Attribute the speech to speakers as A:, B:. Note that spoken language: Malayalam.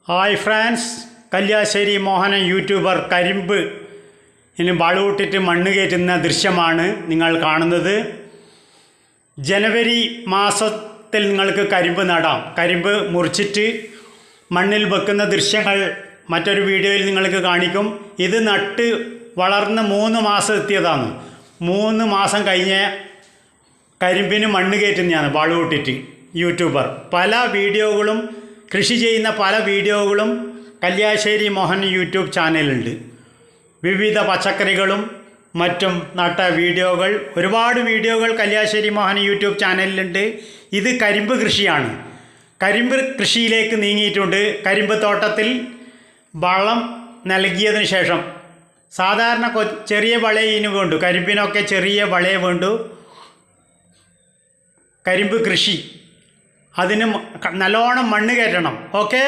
A: Hi France, Kalliasseri Mohanan YouTuber കരിമ്പ് ഇനി വളവിട്ടിട്ട് മണ്ണ് കയറ്റുന്ന ദൃശ്യമാണ് നിങ്ങൾ കാണുന്നത്. ജനുവരി മാസത്തിൽ നിങ്ങൾക്ക് കരിമ്പ് നടാം. കരിമ്പ് മുറിച്ചിട്ട് മണ്ണിൽ വെക്കുന്ന ദൃശ്യങ്ങൾ മറ്റൊരു വീഡിയോയിൽ നിങ്ങൾക്ക് കാണിക്കും. ഇത് നട്ട് വളർന്ന് 3 മാസം എത്തിയതാണ്. 3 മാസം കഴിഞ്ഞ കരിമ്പിന് മണ്ണ് കയറ്റുന്നതാണ് വളവിട്ടിട്ട് യൂട്യൂബർ. പല വീഡിയോകളും കൃഷി ചെയ്യുന്ന പല വീഡിയോകളും കല്യാശ്ശേരി മോഹൻ യൂട്യൂബ് ചാനലുണ്ട്. വിവിധ പച്ചക്കറികളും മറ്റും നട്ട വീഡിയോകൾ, ഒരുപാട് വീഡിയോകൾ കല്യാശ്ശേരി മോഹൻ യൂട്യൂബ് ചാനലിലുണ്ട്. ഇത് കരിമ്പ് കൃഷിയാണ്. കരിമ്പ് കൃഷിയിലേക്ക് നീങ്ങിയിട്ടുണ്ട്. കരിമ്പ് തോട്ടത്തിൽ വളം നൽകിയതിന് ശേഷം സാധാരണ ചെറിയ വളയിന് വേണ്ടു, കരിമ്പിനൊക്കെ ചെറിയ വളയെ വേണ്ടു. കരിമ്പ് കൃഷി അതിന് നല്ലോണം മണ്ണ് കയറ്റണം. ഓക്കെ.